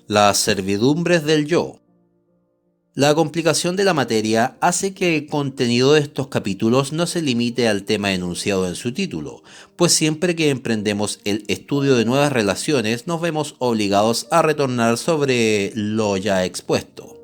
Las servidumbres del yo. La complicación de la materia hace que el contenido de estos capítulos no se limite al tema enunciado en su título, pues siempre que emprendemos el estudio de nuevas relaciones nos vemos obligados a retornar sobre lo ya expuesto.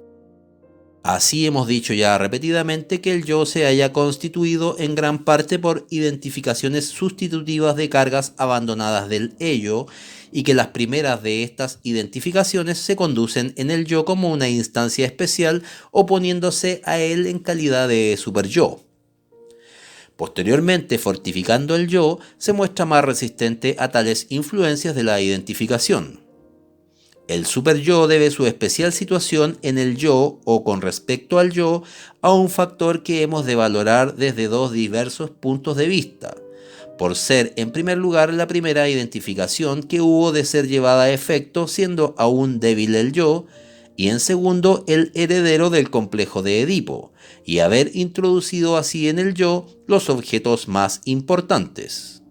Así hemos dicho ya repetidamente que el yo se haya constituido en gran parte por identificaciones sustitutivas de cargas abandonadas del ello, y que las primeras de estas identificaciones se conducen en el yo como una instancia especial, oponiéndose a él en calidad de superyo. Posteriormente, fortificando el yo, se muestra más resistente a tales influencias de la identificación. El superyo debe su especial situación en el yo o con respecto al yo a un factor que hemos de valorar desde dos diversos puntos de vista, por ser en primer lugar la primera identificación que hubo de ser llevada a efecto siendo aún débil el yo, y en segundo el heredero del complejo de Edipo, y haber introducido así en el yo los objetos más importantes.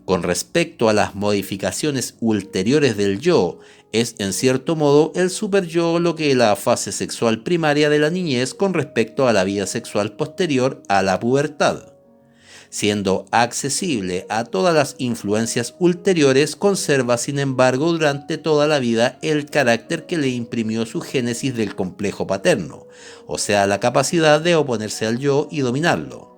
Con respecto a las modificaciones ulteriores del yo, es en cierto modo el superyo lo que la fase sexual primaria de la niñez con respecto a la vida sexual posterior a la pubertad. Siendo accesible a todas las influencias ulteriores, conserva sin embargo durante toda la vida el carácter que le imprimió su génesis del complejo paterno, o sea, la capacidad de oponerse al yo y dominarlo.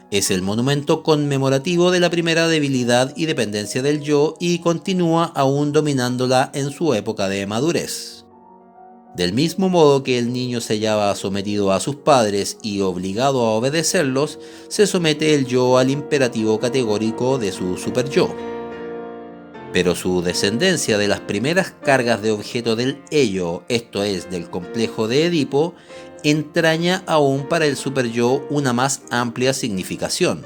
Es el monumento conmemorativo de la primera debilidad y dependencia del yo y continúa aún dominándola en su época de madurez. Del mismo modo que el niño se hallaba sometido a sus padres y obligado a obedecerlos, se somete el yo al imperativo categórico de su superyo. Pero su descendencia de las primeras cargas de objeto del ello, esto es, del complejo de Edipo, entraña aún para el superyo una más amplia significación.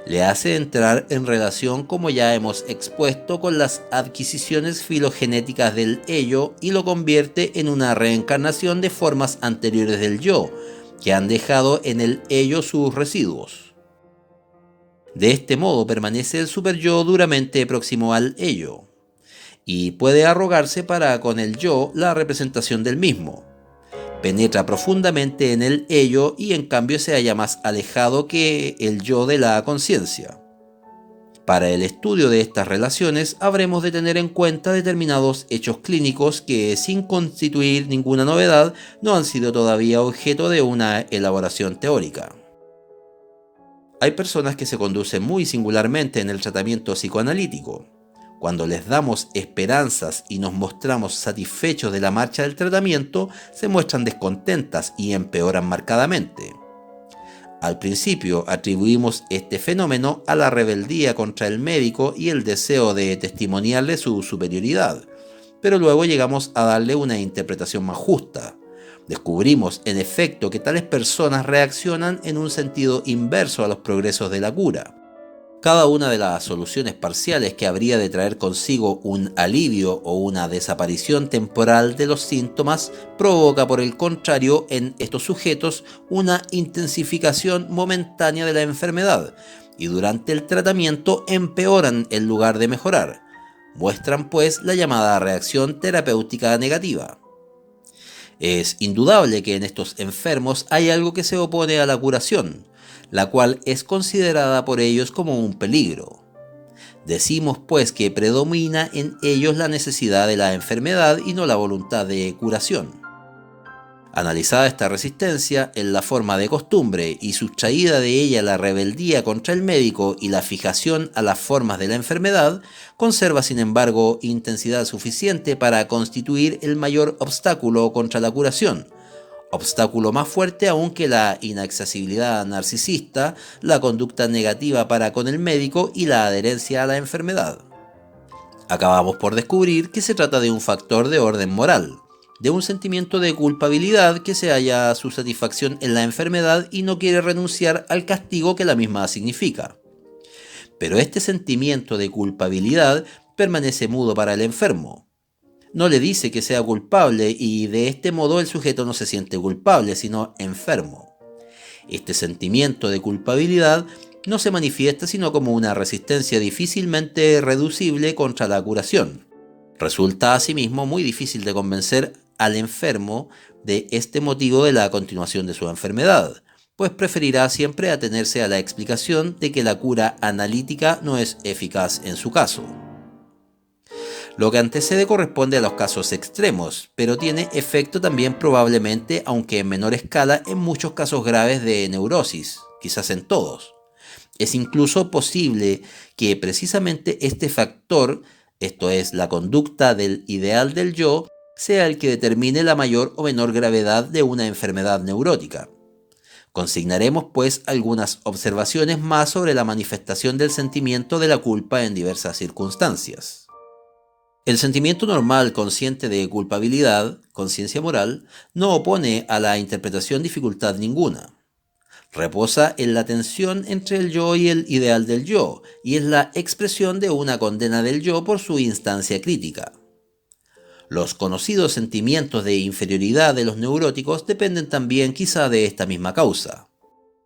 Le hace entrar en relación, como ya hemos expuesto, con las adquisiciones filogenéticas del ello y lo convierte en una reencarnación de formas anteriores del yo, que han dejado en el ello sus residuos. De este modo permanece el superyo duramente próximo al ello, y puede arrogarse para con el yo la representación del mismo. Penetra profundamente en el ello y en cambio se halla más alejado que el yo de la conciencia. Para el estudio de estas relaciones habremos de tener en cuenta determinados hechos clínicos que, sin constituir ninguna novedad, no han sido todavía objeto de una elaboración teórica. Hay personas que se conducen muy singularmente en el tratamiento psicoanalítico. Cuando les damos esperanzas y nos mostramos satisfechos de la marcha del tratamiento, se muestran descontentas y empeoran marcadamente. Al principio atribuimos este fenómeno a la rebeldía contra el médico y el deseo de testimoniarle su superioridad, pero luego llegamos a darle una interpretación más justa. Descubrimos en efecto que tales personas reaccionan en un sentido inverso a los progresos de la cura. Cada una de las soluciones parciales que habría de traer consigo un alivio o una desaparición temporal de los síntomas provoca por el contrario en estos sujetos una intensificación momentánea de la enfermedad y durante el tratamiento empeoran en lugar de mejorar. Muestran pues la llamada reacción terapéutica negativa. Es indudable que en estos enfermos hay algo que se opone a la curación, la cual es considerada por ellos como un peligro. Decimos pues que predomina en ellos la necesidad de la enfermedad y no la voluntad de curación. Analizada esta resistencia en la forma de costumbre y sustraída de ella la rebeldía contra el médico y la fijación a las formas de la enfermedad, conserva sin embargo intensidad suficiente para constituir el mayor obstáculo contra la curación, obstáculo más fuerte aún que la inaccesibilidad narcisista, la conducta negativa para con el médico y la adherencia a la enfermedad. Acabamos por descubrir que se trata de un factor de orden moral, de un sentimiento de culpabilidad que se halla su satisfacción en la enfermedad y no quiere renunciar al castigo que la misma significa. Pero este sentimiento de culpabilidad permanece mudo para el enfermo. No le dice que sea culpable y de este modo el sujeto no se siente culpable, sino enfermo. Este sentimiento de culpabilidad no se manifiesta sino como una resistencia difícilmente reducible contra la curación. Resulta asimismo muy difícil de convencer al enfermo de este motivo de la continuación de su enfermedad, pues preferirá siempre atenerse a la explicación de que la cura analítica no es eficaz en su caso. Lo que antecede corresponde a los casos extremos, pero tiene efecto también probablemente, aunque en menor escala, en muchos casos graves de neurosis, quizás en todos. Es incluso posible que precisamente este factor, esto es, la conducta del ideal del yo, sea el que determine la mayor o menor gravedad de una enfermedad neurótica. Consignaremos, pues, algunas observaciones más sobre la manifestación del sentimiento de la culpa en diversas circunstancias. El sentimiento normal consciente de culpabilidad, conciencia moral, no opone a la interpretación dificultad ninguna. Reposa en la tensión entre el yo y el ideal del yo, y es la expresión de una condena del yo por su instancia crítica. Los conocidos sentimientos de inferioridad de los neuróticos dependen también quizá de esta misma causa.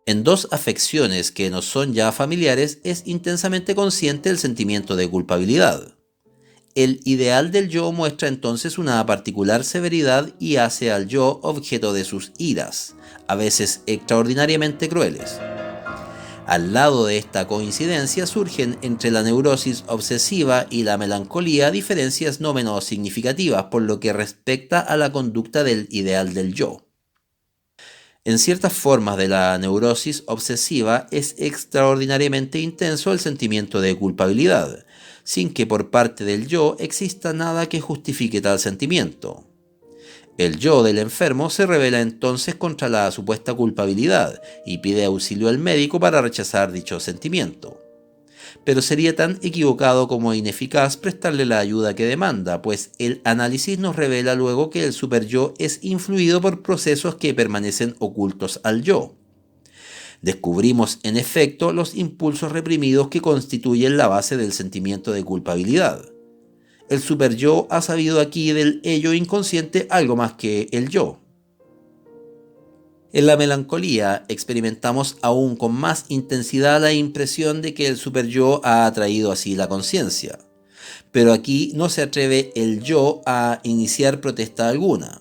En dos afecciones que nos son ya familiares es intensamente consciente el sentimiento de culpabilidad. El ideal del yo muestra entonces una particular severidad y hace al yo objeto de sus iras, a veces extraordinariamente crueles. Al lado de esta coincidencia surgen entre la neurosis obsesiva y la melancolía diferencias no menos significativas por lo que respecta a la conducta del ideal del yo. En ciertas formas de la neurosis obsesiva es extraordinariamente intenso el sentimiento de culpabilidad, sin que por parte del yo exista nada que justifique tal sentimiento. El yo del enfermo se rebela entonces contra la supuesta culpabilidad y pide auxilio al médico para rechazar dicho sentimiento. Pero sería tan equivocado como ineficaz prestarle la ayuda que demanda, pues el análisis nos revela luego que el superyo es influido por procesos que permanecen ocultos al yo. Descubrimos en efecto los impulsos reprimidos que constituyen la base del sentimiento de culpabilidad. El superyo ha sabido aquí del ello inconsciente algo más que el yo. En la melancolía experimentamos aún con más intensidad la impresión de que el superyo ha atraído así la conciencia. Pero aquí no se atreve el yo a iniciar protesta alguna.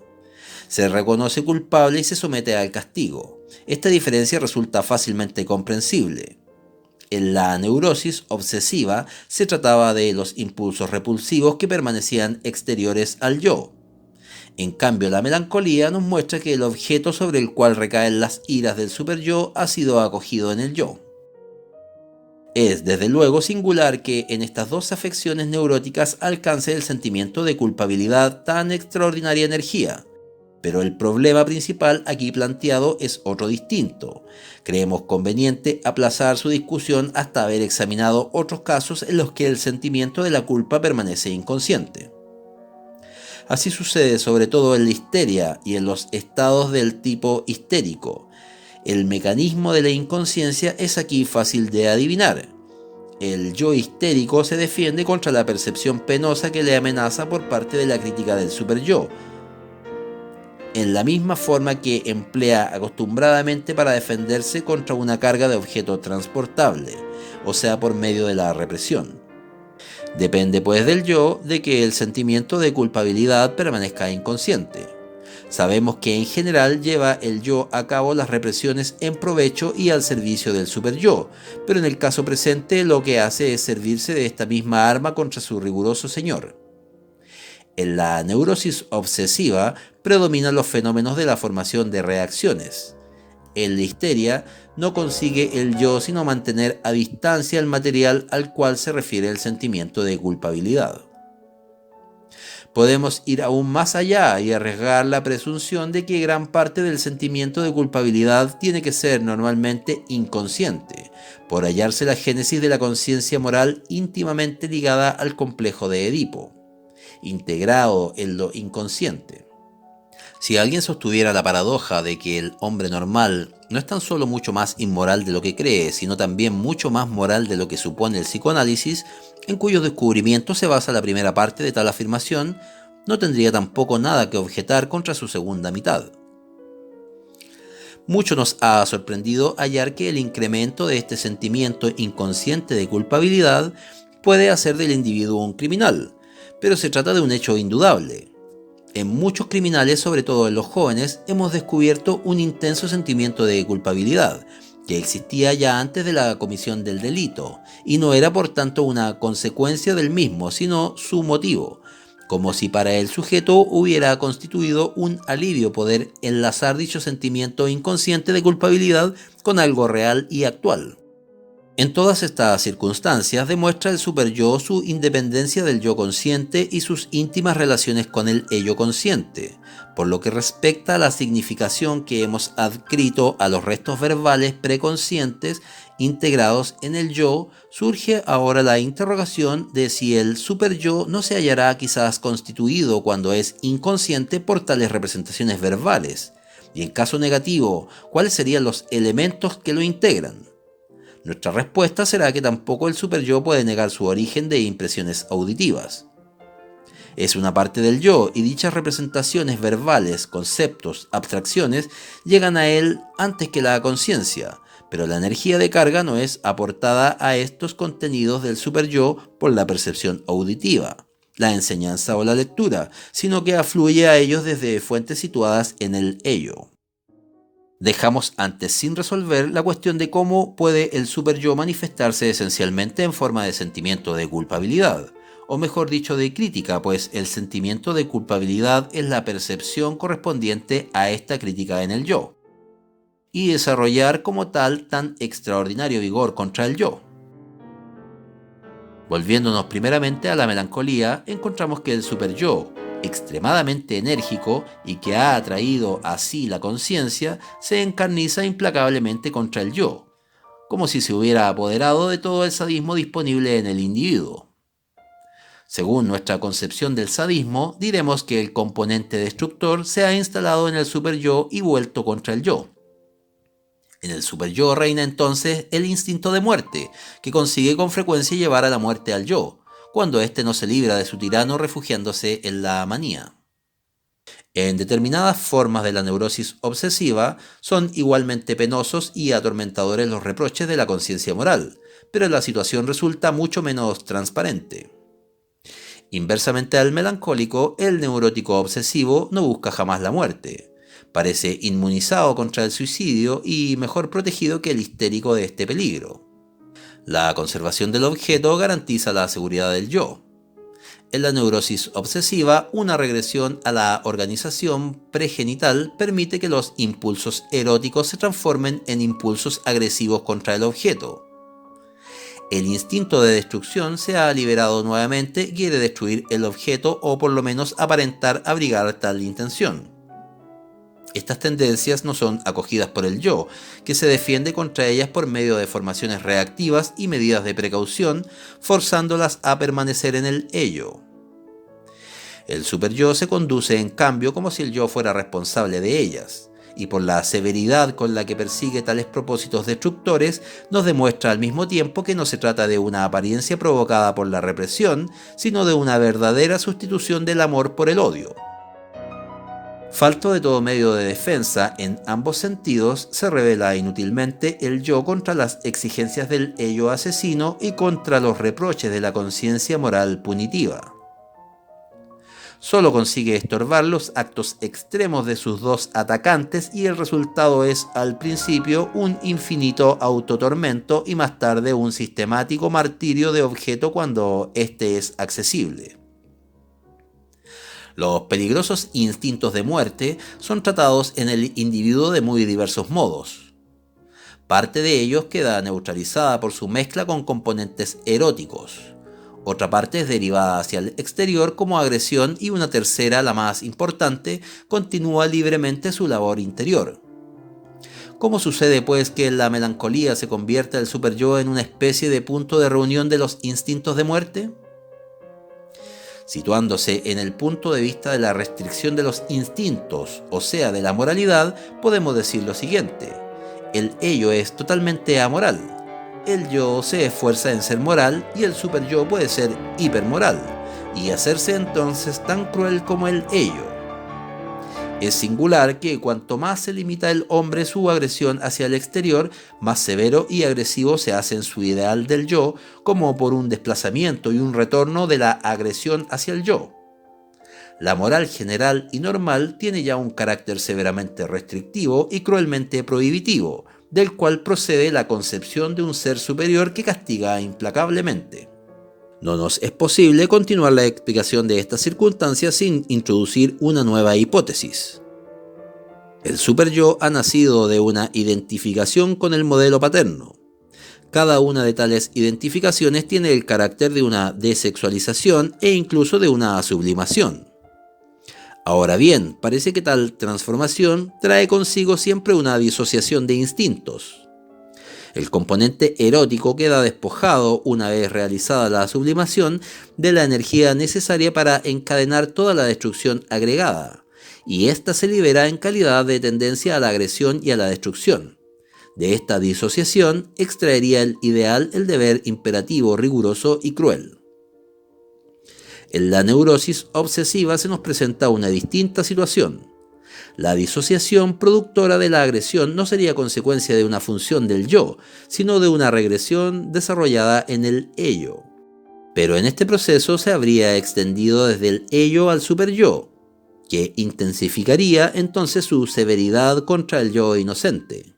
Se reconoce culpable y se somete al castigo. Esta diferencia resulta fácilmente comprensible. En la neurosis obsesiva se trataba de los impulsos repulsivos que permanecían exteriores al yo. En cambio, la melancolía nos muestra que el objeto sobre el cual recaen las iras del superyo ha sido acogido en el yo. Es desde luego singular que en estas dos afecciones neuróticas alcance el sentimiento de culpabilidad tan extraordinaria energía. Pero el problema principal aquí planteado es otro distinto. Creemos conveniente aplazar su discusión hasta haber examinado otros casos en los que el sentimiento de la culpa permanece inconsciente. Así sucede sobre todo en la histeria y en los estados del tipo histérico. El mecanismo de la inconsciencia es aquí fácil de adivinar. El yo histérico se defiende contra la percepción penosa que le amenaza por parte de la crítica del superyo, en la misma forma que emplea acostumbradamente para defenderse contra una carga de objeto transportable, o sea, por medio de la represión. Depende pues del yo de que el sentimiento de culpabilidad permanezca inconsciente. Sabemos que en general lleva el yo a cabo las represiones en provecho y al servicio del superyo, pero en el caso presente lo que hace es servirse de esta misma arma contra su riguroso señor. En la neurosis obsesiva predominan los fenómenos de la formación de reacciones. En la histeria no consigue el yo sino mantener a distancia el material al cual se refiere el sentimiento de culpabilidad. Podemos ir aún más allá y arriesgar la presunción de que gran parte del sentimiento de culpabilidad tiene que ser normalmente inconsciente, por hallarse la génesis de la conciencia moral íntimamente ligada al complejo de Edipo, integrado en lo inconsciente. Si alguien sostuviera la paradoja de que el hombre normal no es tan solo mucho más inmoral de lo que cree, sino también mucho más moral de lo que supone el psicoanálisis, en cuyos descubrimientos se basa la primera parte de tal afirmación, no tendría tampoco nada que objetar contra su segunda mitad. Mucho nos ha sorprendido hallar que el incremento de este sentimiento inconsciente de culpabilidad puede hacer del individuo un criminal, pero se trata de un hecho indudable. En muchos criminales, sobre todo en los jóvenes, hemos descubierto un intenso sentimiento de culpabilidad, que existía ya antes de la comisión del delito, y no era por tanto una consecuencia del mismo, sino su motivo, como si para el sujeto hubiera constituido un alivio poder enlazar dicho sentimiento inconsciente de culpabilidad con algo real y actual. En todas estas circunstancias demuestra el superyo su independencia del yo consciente y sus íntimas relaciones con el ello consciente, por lo que respecta a la significación que hemos adscrito a los restos verbales preconscientes integrados en el yo, surge ahora la interrogación de si el superyo no se hallará quizás constituido cuando es inconsciente por tales representaciones verbales, y en caso negativo, ¿cuáles serían los elementos que lo integran? Nuestra respuesta será que tampoco el superyo puede negar su origen de impresiones auditivas. Es una parte del yo y dichas representaciones verbales, conceptos, abstracciones llegan a él antes que la conciencia, pero la energía de carga no es aportada a estos contenidos del superyo por la percepción auditiva, la enseñanza o la lectura, sino que afluye a ellos desde fuentes situadas en el ello. Dejamos antes sin resolver la cuestión de cómo puede el superyo manifestarse esencialmente en forma de sentimiento de culpabilidad, o mejor dicho de crítica, pues el sentimiento de culpabilidad es la percepción correspondiente a esta crítica en el yo, y desarrollar como tal tan extraordinario vigor contra el yo. Volviéndonos primeramente a la melancolía, encontramos que el superyo, extremadamente enérgico y que ha atraído así la conciencia, se encarniza implacablemente contra el yo, como si se hubiera apoderado de todo el sadismo disponible en el individuo. Según nuestra concepción del sadismo, diremos que el componente destructor se ha instalado en el superyo y vuelto contra el yo. En el superyo reina entonces el instinto de muerte, que consigue con frecuencia llevar a la muerte al yo, cuando éste no se libra de su tirano refugiándose en la manía. En determinadas formas de la neurosis obsesiva son igualmente penosos y atormentadores los reproches de la conciencia moral, pero la situación resulta mucho menos transparente. Inversamente al melancólico, el neurótico obsesivo no busca jamás la muerte. Parece inmunizado contra el suicidio y mejor protegido que el histérico de este peligro. La conservación del objeto garantiza la seguridad del yo. En la neurosis obsesiva, una regresión a la organización pregenital permite que los impulsos eróticos se transformen en impulsos agresivos contra el objeto. El instinto de destrucción se ha liberado nuevamente y quiere destruir el objeto o por lo menos aparentar abrigar tal intención. Estas tendencias no son acogidas por el yo, que se defiende contra ellas por medio de formaciones reactivas y medidas de precaución, forzándolas a permanecer en el ello. El superyo se conduce en cambio como si el yo fuera responsable de ellas, y por la severidad con la que persigue tales propósitos destructores, nos demuestra al mismo tiempo que no se trata de una apariencia provocada por la represión, sino de una verdadera sustitución del amor por el odio. Falto de todo medio de defensa en ambos sentidos, se revela inútilmente el yo contra las exigencias del ello asesino y contra los reproches de la conciencia moral punitiva. Solo consigue estorbar los actos extremos de sus dos atacantes y el resultado es, al principio, un infinito autotormento y más tarde un sistemático martirio de objeto cuando éste es accesible. Los peligrosos instintos de muerte son tratados en el individuo de muy diversos modos. Parte de ellos queda neutralizada por su mezcla con componentes eróticos. Otra parte es derivada hacia el exterior como agresión y una tercera, la más importante, continúa libremente su labor interior. ¿Cómo sucede pues que en la melancolía se convierte el superyo en una especie de punto de reunión de los instintos de muerte? Situándose en el punto de vista de la restricción de los instintos, o sea, de la moralidad, podemos decir lo siguiente: el ello es totalmente amoral. El yo se esfuerza en ser moral y el superyo puede ser hipermoral, y hacerse entonces tan cruel como el ello. Es singular que cuanto más se limita el hombre su agresión hacia el exterior, más severo y agresivo se hace en su ideal del yo, como por un desplazamiento y un retorno de la agresión hacia el yo. La moral general y normal tiene ya un carácter severamente restrictivo y cruelmente prohibitivo, del cual procede la concepción de un ser superior que castiga implacablemente. No nos es posible continuar la explicación de estas circunstancias sin introducir una nueva hipótesis. El superyo ha nacido de una identificación con el modelo paterno. Cada una de tales identificaciones tiene el carácter de una desexualización e incluso de una sublimación. Ahora bien, parece que tal transformación trae consigo siempre una disociación de instintos. El componente erótico queda despojado, una vez realizada la sublimación, de la energía necesaria para encadenar toda la destrucción agregada, y ésta se libera en calidad de tendencia a la agresión y a la destrucción. De esta disociación extraería el ideal el deber imperativo, riguroso y cruel. En la neurosis obsesiva se nos presenta una distinta situación. La disociación productora de la agresión no sería consecuencia de una función del yo, sino de una regresión desarrollada en el ello. Pero en este proceso se habría extendido desde el ello al superyo, que intensificaría entonces su severidad contra el yo inocente.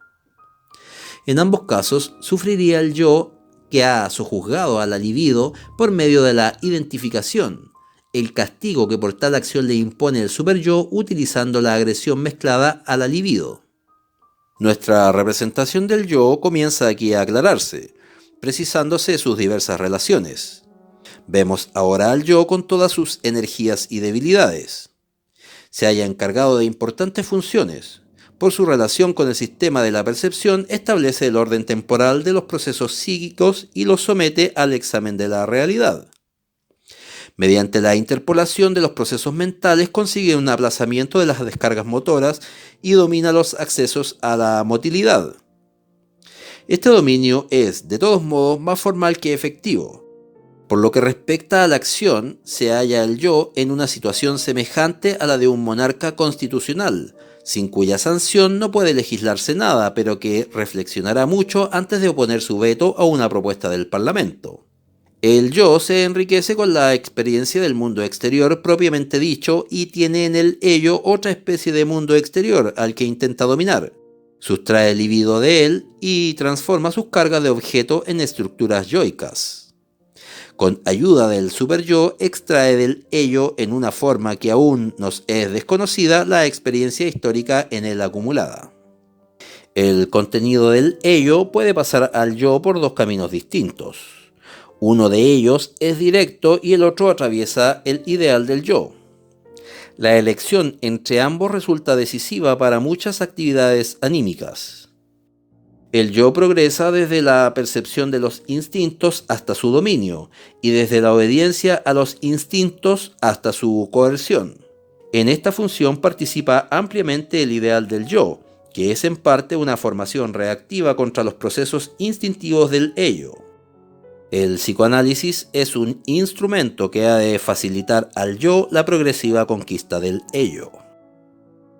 En ambos casos sufriría el yo que ha sojuzgado a la libido por medio de la identificación, el castigo que por tal acción le impone el superyo utilizando la agresión mezclada a la libido. Nuestra representación del yo comienza aquí a aclararse, precisándose sus diversas relaciones. Vemos ahora al yo con todas sus energías y debilidades. Se halla encargado de importantes funciones. Por su relación con el sistema de la percepción, establece el orden temporal de los procesos psíquicos y los somete al examen de la realidad. Mediante la interpolación de los procesos mentales consigue un aplazamiento de las descargas motoras y domina los accesos a la motilidad. Este dominio es, de todos modos, más formal que efectivo. Por lo que respecta a la acción, se halla el yo en una situación semejante a la de un monarca constitucional, sin cuya sanción no puede legislarse nada, pero que reflexionará mucho antes de oponer su veto a una propuesta del Parlamento. El yo se enriquece con la experiencia del mundo exterior propiamente dicho y tiene en el ello otra especie de mundo exterior al que intenta dominar. Sustrae el libido de él y transforma sus cargas de objeto en estructuras yoicas. Con ayuda del superyo extrae del ello en una forma que aún nos es desconocida la experiencia histórica en él acumulada. El contenido del ello puede pasar al yo por dos caminos distintos. Uno de ellos es directo y el otro atraviesa el ideal del yo. La elección entre ambos resulta decisiva para muchas actividades anímicas. El yo progresa desde la percepción de los instintos hasta su dominio y desde la obediencia a los instintos hasta su coerción. En esta función participa ampliamente el ideal del yo, que es en parte una formación reactiva contra los procesos instintivos del ello. El psicoanálisis es un instrumento que ha de facilitar al yo la progresiva conquista del ello.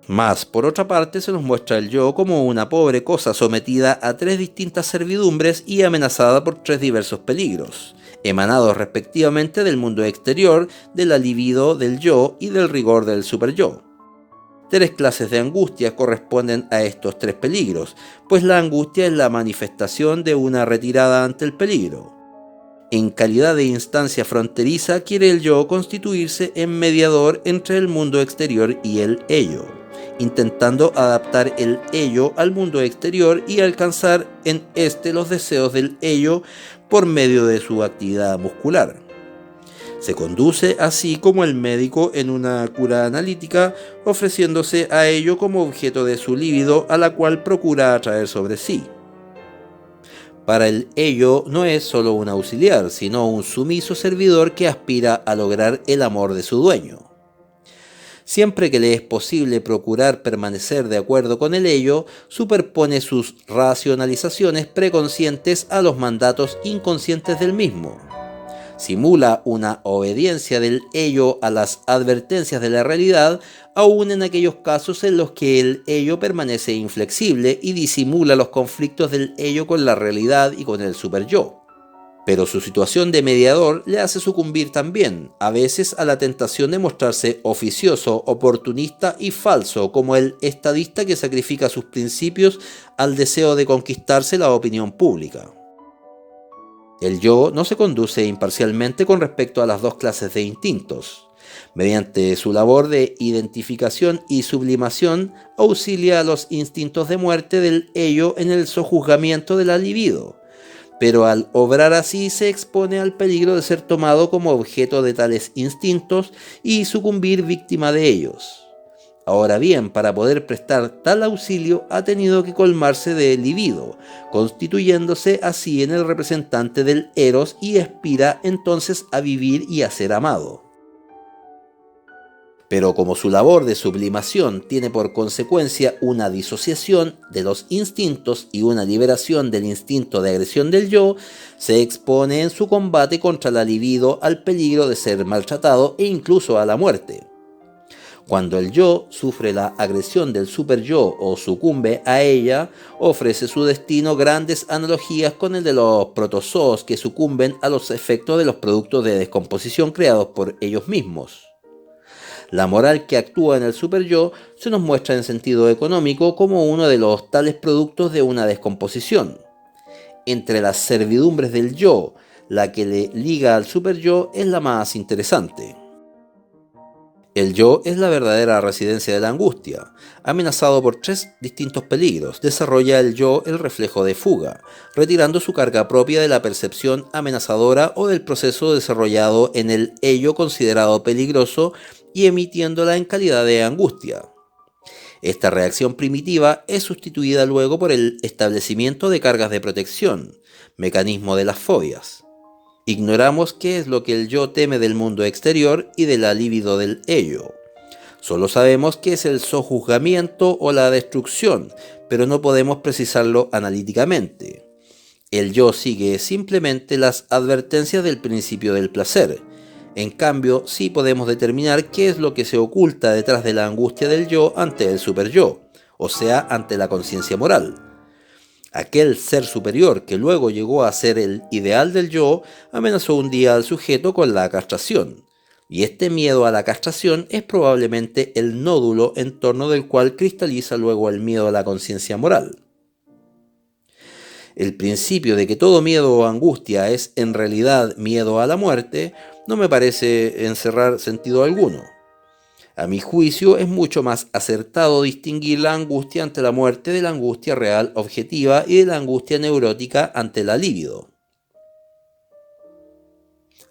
Mas, por otra parte, se nos muestra el yo como una pobre cosa sometida a tres distintas servidumbres y amenazada por tres diversos peligros, emanados respectivamente del mundo exterior, de la libido del yo y del rigor del superyo. Tres clases de angustia corresponden a estos tres peligros, pues la angustia es la manifestación de una retirada ante el peligro. En calidad de instancia fronteriza, quiere el yo constituirse en mediador entre el mundo exterior y el ello, intentando adaptar el ello al mundo exterior y alcanzar en éste los deseos del ello por medio de su actividad muscular. Se conduce así como el médico en una cura analítica, ofreciéndose a ello como objeto de su líbido, a la cual procura atraer sobre sí. Para el ello no es solo un auxiliar, sino un sumiso servidor que aspira a lograr el amor de su dueño. Siempre que le es posible procurar permanecer de acuerdo con el ello, superpone sus racionalizaciones preconscientes a los mandatos inconscientes del mismo. Simula una obediencia del ello a las advertencias de la realidad, aun en aquellos casos en los que el ello permanece inflexible y disimula los conflictos del ello con la realidad y con el superyo. Pero su situación de mediador le hace sucumbir también, a veces, a la tentación de mostrarse oficioso, oportunista y falso, como el estadista que sacrifica sus principios al deseo de conquistarse la opinión pública. El yo no se conduce imparcialmente con respecto a las dos clases de instintos. Mediante su labor de identificación y sublimación, auxilia a los instintos de muerte del ello en el sojuzgamiento de la libido, pero al obrar así se expone al peligro de ser tomado como objeto de tales instintos y sucumbir víctima de ellos. Ahora bien, para poder prestar tal auxilio ha tenido que colmarse de libido, constituyéndose así en el representante del eros y aspira entonces a vivir y a ser amado. Pero como su labor de sublimación tiene por consecuencia una disociación de los instintos y una liberación del instinto de agresión del yo, se expone en su combate contra la libido al peligro de ser maltratado e incluso a la muerte. Cuando el yo sufre la agresión del superyo o sucumbe a ella, ofrece su destino grandes analogías con el de los protozoos que sucumben a los efectos de los productos de descomposición creados por ellos mismos. La moral que actúa en el superyo se nos muestra en sentido económico como uno de los tales productos de una descomposición. Entre las servidumbres del yo, la que le liga al superyo es la más interesante. El yo es la verdadera residencia de la angustia. Amenazado por tres distintos peligros, desarrolla el yo el reflejo de fuga, retirando su carga propia de la percepción amenazadora o del proceso desarrollado en el ello considerado peligroso y emitiéndola en calidad de angustia. Esta reacción primitiva es sustituida luego por el establecimiento de cargas de protección, mecanismo de las fobias. Ignoramos qué es lo que el yo teme del mundo exterior y de la libido del ello. Solo sabemos que es el sojuzgamiento o la destrucción, pero no podemos precisarlo analíticamente. El yo sigue simplemente las advertencias del principio del placer. En cambio, sí podemos determinar qué es lo que se oculta detrás de la angustia del yo ante el superyo, o sea, ante la conciencia moral. Aquel ser superior que luego llegó a ser el ideal del yo, amenazó un día al sujeto con la castración. Y este miedo a la castración es probablemente el nódulo en torno del cual cristaliza luego el miedo a la conciencia moral. El principio de que todo miedo o angustia es en realidad miedo a la muerte no me parece encerrar sentido alguno. A mi juicio es mucho más acertado distinguir la angustia ante la muerte de la angustia real objetiva y de la angustia neurótica ante la libido.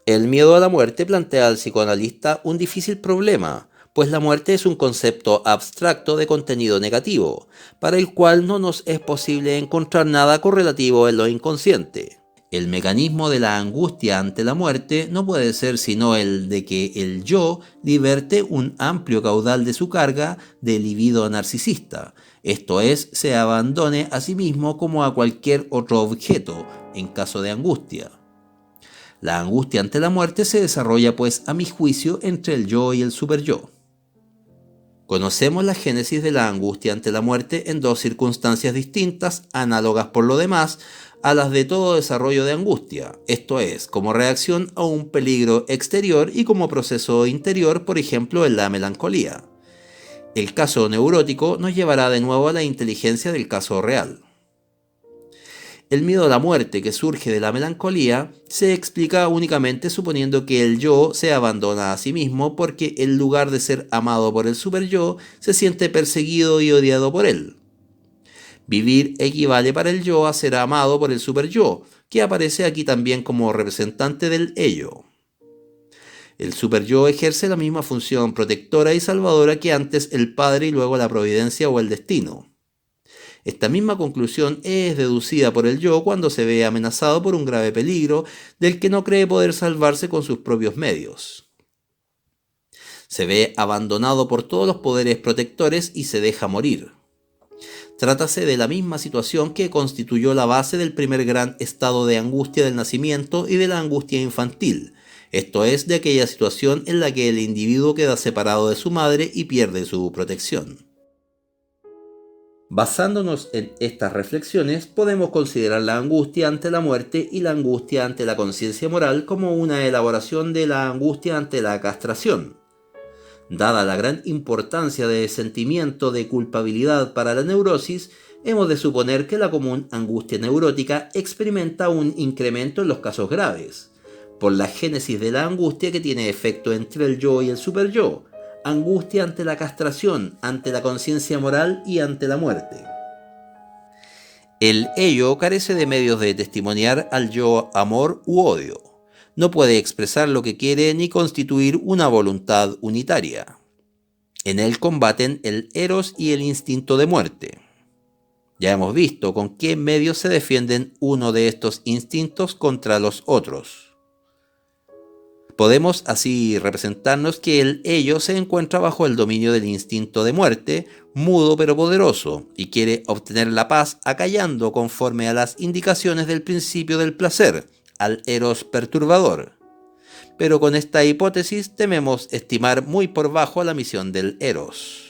El miedo a la muerte plantea al psicoanalista un difícil problema, pues la muerte es un concepto abstracto de contenido negativo, para el cual no nos es posible encontrar nada correlativo en lo inconsciente. El mecanismo de la angustia ante la muerte no puede ser sino el de que el yo liberte un amplio caudal de su carga de libido narcisista, esto es, se abandone a sí mismo como a cualquier otro objeto, en caso de angustia. La angustia ante la muerte se desarrolla, pues, a mi juicio, entre el yo y el superyo. Conocemos la génesis de la angustia ante la muerte en dos circunstancias distintas, análogas por lo demás, a las de todo desarrollo de angustia, esto es, como reacción a un peligro exterior y como proceso interior, por ejemplo, en la melancolía. El caso neurótico nos llevará de nuevo a la inteligencia del caso real. El miedo a la muerte que surge de la melancolía se explica únicamente suponiendo que el yo se abandona a sí mismo porque en lugar de ser amado por el superyo, se siente perseguido y odiado por él. Vivir equivale para el yo a ser amado por el superyo, que aparece aquí también como representante del ello. El superyo ejerce la misma función protectora y salvadora que antes el padre y luego la providencia o el destino. Esta misma conclusión es deducida por el yo cuando se ve amenazado por un grave peligro del que no cree poder salvarse con sus propios medios. Se ve abandonado por todos los poderes protectores y se deja morir. Trátase de la misma situación que constituyó la base del primer gran estado de angustia del nacimiento y de la angustia infantil, Esto es, de aquella situación en la que el individuo queda separado de su madre y pierde su protección. Basándonos en estas reflexiones, podemos considerar la angustia ante la muerte y la angustia ante la conciencia moral como una elaboración de la angustia ante la castración. Dada la gran importancia del sentimiento de culpabilidad para la neurosis, hemos de suponer que la común angustia neurótica experimenta un incremento en los casos graves, por la génesis de la angustia que tiene efecto entre el yo y el superyo, angustia ante la castración, ante la conciencia moral y ante la muerte. El ello carece de medios de testimoniar al yo amor u odio. No puede expresar lo que quiere ni constituir una voluntad unitaria. En él combaten el eros y el instinto de muerte. Ya hemos visto con qué medios se defienden uno de estos instintos contra los otros. Podemos así representarnos que el ello se encuentra bajo el dominio del instinto de muerte, mudo pero poderoso, y quiere obtener la paz acallando conforme a las indicaciones del principio del placer, al eros perturbador. Pero con esta hipótesis tememos estimar muy por bajo la misión del eros.